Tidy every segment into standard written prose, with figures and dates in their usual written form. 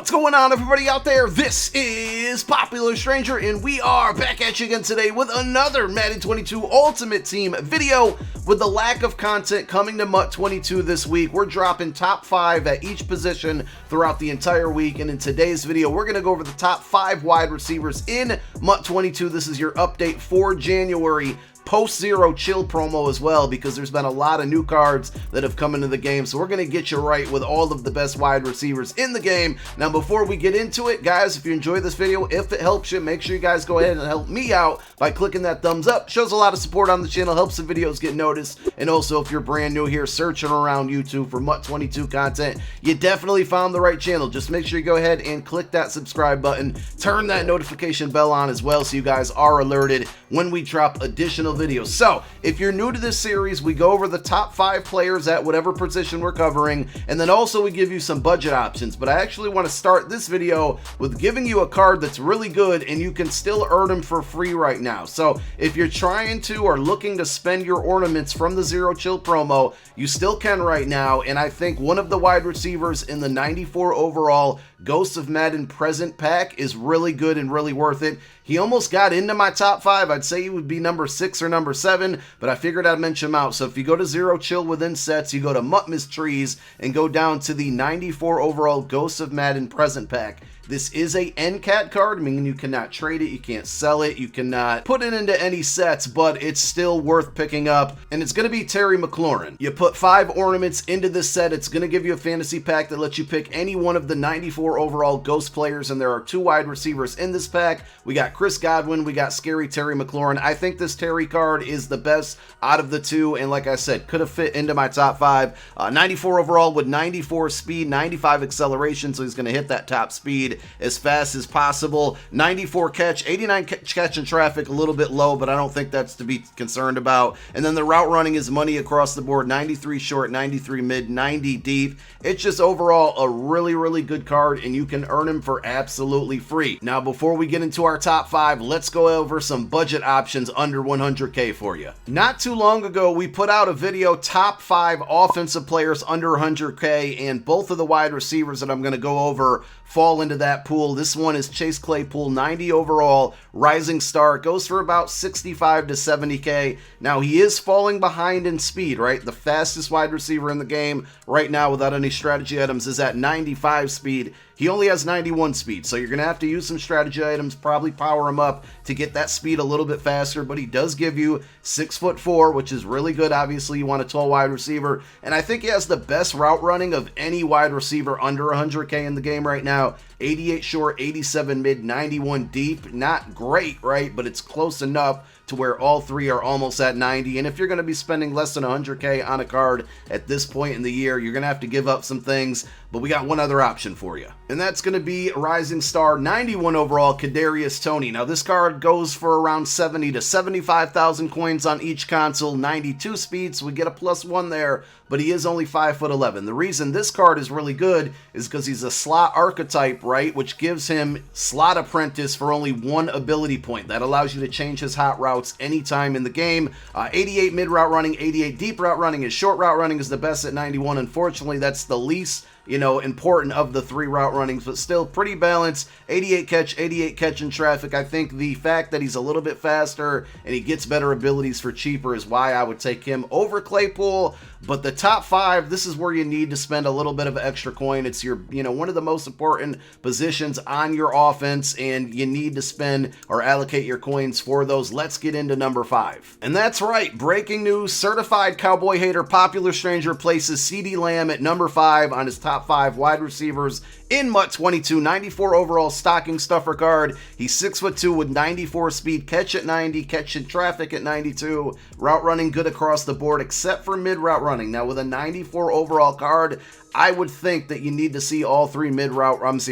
What's going on, everybody out there? This is Popular Stranger, and we are back at you again today with another Madden 22 Ultimate Team video. With the lack of content coming to MUT 22 this week, we're dropping top 5 at each position throughout the entire week, and in today's video, we're going to go over the top 5 wide receivers in MUT 22. This is your update for January. Post-Zero Chill promo as well, because there's been a lot of new cards that have come into the game, so we're going to get you right with all of the best wide receivers in the game. Now, before we get into it, guys, if you enjoyed this video, if it helps you, make sure you guys go ahead and help me out by clicking that thumbs up. Shows a lot of support on the channel, helps the videos get noticed, and also if you're brand new here searching around YouTube for MUT 22 content, you definitely found the right channel. Just make sure you go ahead and click that subscribe button, turn that notification bell on as well so you guys are alerted when we drop additional videos. So, if you're new to this series, we go over the top 5 players at whatever position we're covering, and then also we give you some budget options. But I actually want to start this video with giving you a card that's really good and you can still earn them for free right now. So, if you're trying to or looking to spend your ornaments from the Zero Chill promo, you still can right now, and I think one of the wide receivers in the 94 overall Ghosts of Madden present pack is really good and really worth it. He almost got into my top 5. I'd say he would be number 6 or number 7, but I figured I'd mention him out. So if you go to Zero Chill within sets, you go to MUT Miss Trees and go down to the 94 overall Ghosts of Madden present pack. This is a NCAT card, meaning you cannot trade it, you can't sell it, you cannot put it into any sets, but it's still worth picking up, and it's going to be Terry McLaurin. You put 5 ornaments into this set, it's going to give you a fantasy pack that lets you pick any one of the 94 overall Ghost players, and there are 2 wide receivers in this pack. We got Chris Godwin, we got Scary Terry McLaurin. I think this Terry card is the best out of the 2, and like I said, could have fit into my top 5. 94 overall with 94 speed, 95 acceleration, so he's going to hit that top speed as fast as possible. 94 catch, 89 catch in traffic, a little bit low, but I don't think that's to be concerned about. And then the route running is money across the board. 93 short, 93 mid, 90 deep. It's just overall a really, really good card, and you can earn him for absolutely free. Now, before we get into our top 5, let's go over some budget options under 100K for you. Not too long ago, we put out a video, top 5 offensive players under 100K, and both of the wide receivers that I'm going to go over fall into that pool. This one is Chase Claypool, 90 overall, rising star, goes for about 65 to 70K. Now, he is falling behind in speed, right? The fastest wide receiver in the game right now without any strategy items is at 95 speed. He only has 91 speed, so you're going to have to use some strategy items, probably power him up to get that speed a little bit faster, but he does give you 6'4", which is really good. Obviously, you want a tall wide receiver, and I think he has the best route running of any wide receiver under 100K in the game right now. 88 short, 87 mid, 91 deep. Not great, right? But it's close enough to where all 3 are almost at 90. And if you're going to be spending less than 100K on a card at this point in the year, you're going to have to give up some things. But we got one other option for you, and that's going to be Rising Star, 91 overall, Kadarius Toney. Now, this card goes for around 70 to 75,000 coins on each console, 92 speed, so we get a +1 there, but he is only 5'11". The reason this card is really good is because he's a slot archetype, right, which gives him Slot Apprentice for only 1 ability point. That allows you to change his hot routes anytime in the game. 88 mid route running, 88 deep route running. His short route running is the best at 91. Unfortunately, that's the least important of the 3 route runnings, but still pretty balanced. 88 catch in traffic. I think the fact that he's a little bit faster and he gets better abilities for cheaper is why I would take him over Claypool. But the top 5, this is where you need to spend a little bit of extra coin. It's your, one of the most important positions on your offense, and you need to spend or allocate your coins for those. Let's get into number 5. And that's right, breaking news, certified cowboy hater Popular Stranger places CeeDee Lamb at number 5 on his top 5 wide receivers in MUT 22, 94 overall stocking stuffer card. He's 6'2" with 94 speed, catch at 90, catch in traffic at 92, route running good across the board except for mid route running. Now, with a 94 overall card, I would think that you need to see all 3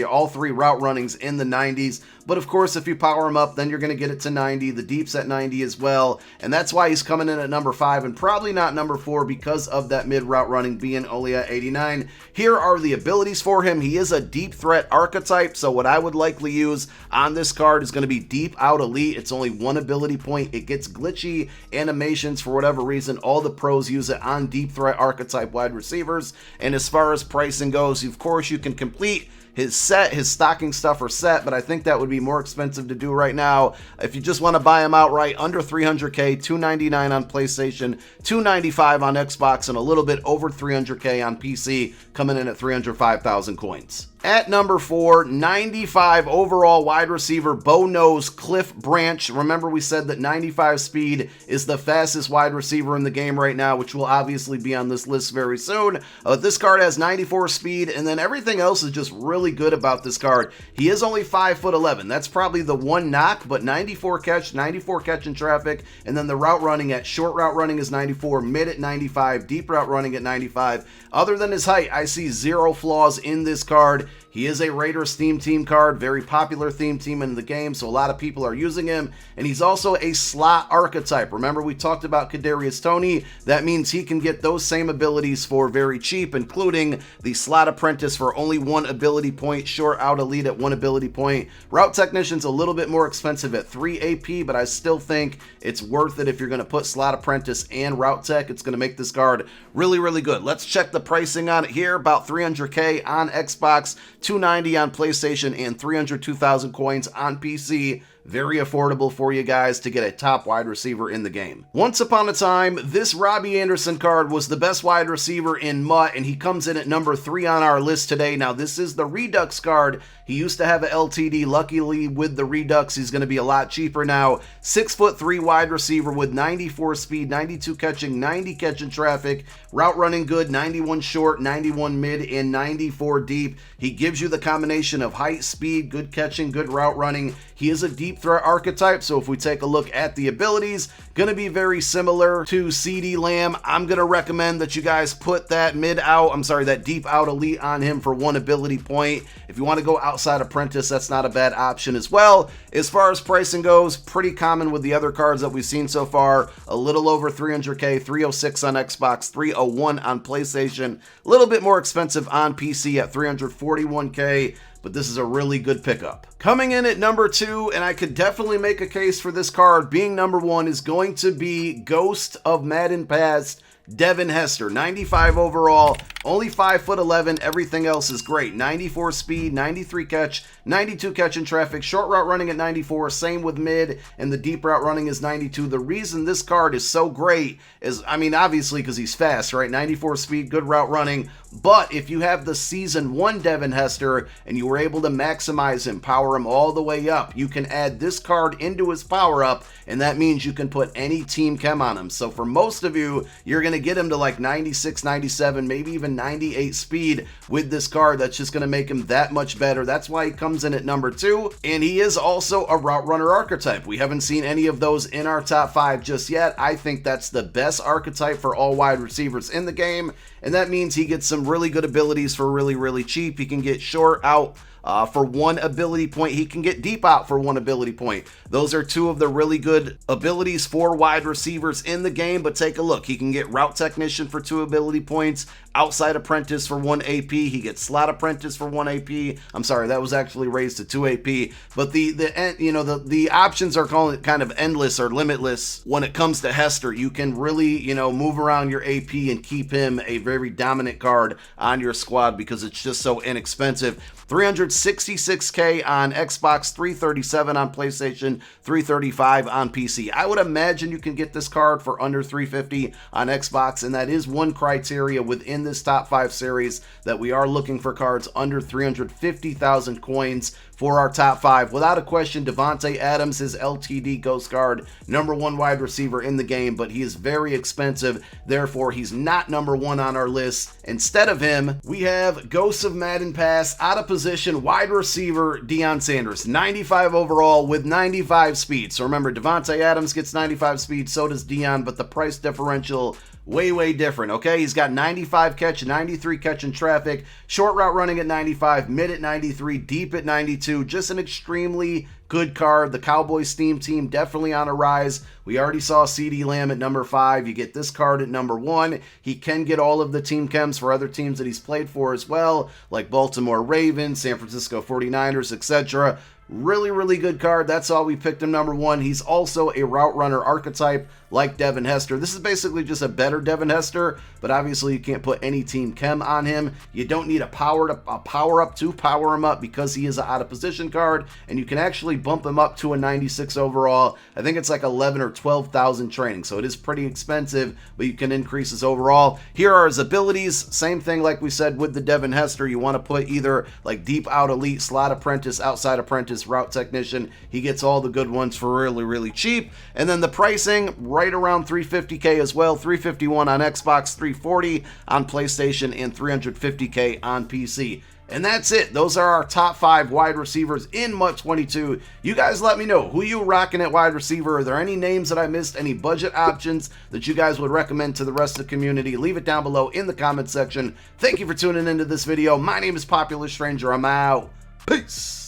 all 3 route runnings in the 90s. But of course, if you power him up, then you're going to get it to 90. The deep's at 90 as well. And that's why he's coming in at number 5 and probably not number 4 because of that mid route running being only at 89. Here are the abilities for him. He is a deep threat archetype. So what I would likely use on this card is going to be Deep Out Elite. It's only 1 ability point. It gets glitchy animations for whatever reason. All the pros use it on deep threat archetype wide receivers. And as far as pricing goes, of course, you can complete his stocking stuffer set, but I think that would be more expensive to do right now. If you just want to buy him outright, under 300k, $299 on PlayStation, $295 on Xbox, and a little bit over 300k on PC, coming in at 305,000 coins. At number 4, 95 overall wide receiver, bow nose Cliff Branch. Remember, we said that 95 speed is the fastest wide receiver in the game right now, which will obviously be on this list very soon. This card has 94 speed, and then everything else is just really good about this card. He is only 5'11". That's probably the one knock, but 94 catch in traffic, and then the route running at short route running is 94, mid at 95, deep route running at 95. Other than his height, I see zero flaws in this card. He is a Raiders theme team card, very popular theme team in the game, so a lot of people are using him. And he's also a slot archetype. Remember, we talked about Kadarius Toney. That means he can get those same abilities for very cheap, including the slot apprentice for only 1 ability point, short out elite at 1 ability point. Route technician's a little bit more expensive at 3 AP, but I still think it's worth it if you're going to put slot apprentice and route tech. It's going to make this card really, really good. Let's check the pricing on it here. About 300k on Xbox, $290 on PlayStation, and 302,000 coins on PC. Very affordable for you guys to get a top wide receiver in the game. Once upon a time, this Robbie Anderson card was the best wide receiver in MUT, and he comes in at number 3 on our list today. Now, this is the Redux card. He used to have a LTD. Luckily, with the Redux, he's going to be a lot cheaper now. 6'3" wide receiver with 94 speed, 92 catching, 90 catching traffic, route running good, 91 short, 91 mid, and 94 deep. He gives you the combination of height, speed, good catching, good route running. He is a deep threat archetype, so if we take a look at the abilities, going to be very similar to CeeDee Lamb. I'm going to recommend that you guys put that that deep out elite on him for 1 ability point. If you want to go outside apprentice, that's not a bad option as well. As far as pricing goes, pretty common with the other cards that we've seen so far. A little over 300k, 306 on Xbox, 301 on PlayStation. A little bit more expensive on PC at 341k. But this is a really good pickup. Coming in at number 2, and I could definitely make a case for this card being number 1, is going to be Ghost of Madden Past, Devin Hester. 95 overall, only 5'11". Everything else is great. 94 speed, 93 catch, 92 catch in traffic, short route running at 94, same with mid, and the deep route running is 92. The reason this card is so great is, obviously because he's fast, right? 94 speed, good route running. But if you have the Season 1 Devin Hester and you were able to maximize him, power him all the way up, you can add this card into his power up, and that means you can put any team chem on him. So for most of you, you're going to get him to like 96, 97, maybe even 98 speed with this card. That's just going to make him that much better. That's why he comes in at number 2, and he is also a route runner archetype. We haven't seen any of those in our top 5 just yet. I think that's the best archetype for all wide receivers in the game, and that means he gets some really good abilities for really, really cheap. He can get short out for 1 ability point. He can get deep out for 1 ability point. Those are 2 of the really good abilities for wide receivers in the game, but take a look. He can get route technician for 2 ability points, outside apprentice for 1 AP. He gets slot apprentice for 1 AP. I'm sorry, that was actually raised to 2 AP. But the options are kind of endless or limitless when it comes to Hester. You can really, move around your AP and keep him a very dominant card on your squad because it's just so inexpensive. 366k on Xbox, 337 on PlayStation, 335 on PC. I would imagine you can get this card for under 350 on Xbox, and that is one criteria within this top 5 series, that we are looking for cards under 350,000 coins for our top 5. Without a question, Devontae Adams is LTD Ghost card, number 1 wide receiver in the game, but he is very expensive. Therefore, he's not number 1 on our list. Instead of him, we have Ghost of Madden Pass, out of position, wide receiver Deion Sanders. 95 overall with 95 speed. So remember, Devontae Adams gets 95 speed, so does Deion, but the price differential way different, okay? He's got 95 catch, 93 catch in traffic, short route running at 95, mid at 93, deep at 92. Just an extremely good card. The Cowboys theme team definitely on a rise. We already saw CeeDee Lamb at number 5. You get this card at number 1. He can get all of the team chems for other teams that he's played for as well, like Baltimore Ravens, San Francisco 49ers, etc. Really, really good card. That's all we picked him number 1. He's also a route runner archetype like Devin Hester. This is basically just a better Devin Hester, but obviously you can't put any team chem on him. You don't need a power up to power him up because he is an out of position card, and you can actually bump him up to a 96 overall. I think it's like 11 or 12,000 training, so it is pretty expensive, but you can increase his overall. Here are his abilities. Same thing like we said with the Devin Hester. You want to put either like deep out elite, slot apprentice, outside apprentice, route technician. He gets all the good ones for really, really cheap. And then the pricing, right around 350k as well. 351 on Xbox, 340 on PlayStation, and 350k on PC. And that's it. Those are our top 5 wide receivers in MUT 22. You guys let me know who you rocking at wide receiver. Are there any names that I missed? Any budget options that you guys would recommend to the rest of the community? Leave it down below in the comment section. Thank you for tuning into this video. My name is Popular Stranger. I'm out. Peace.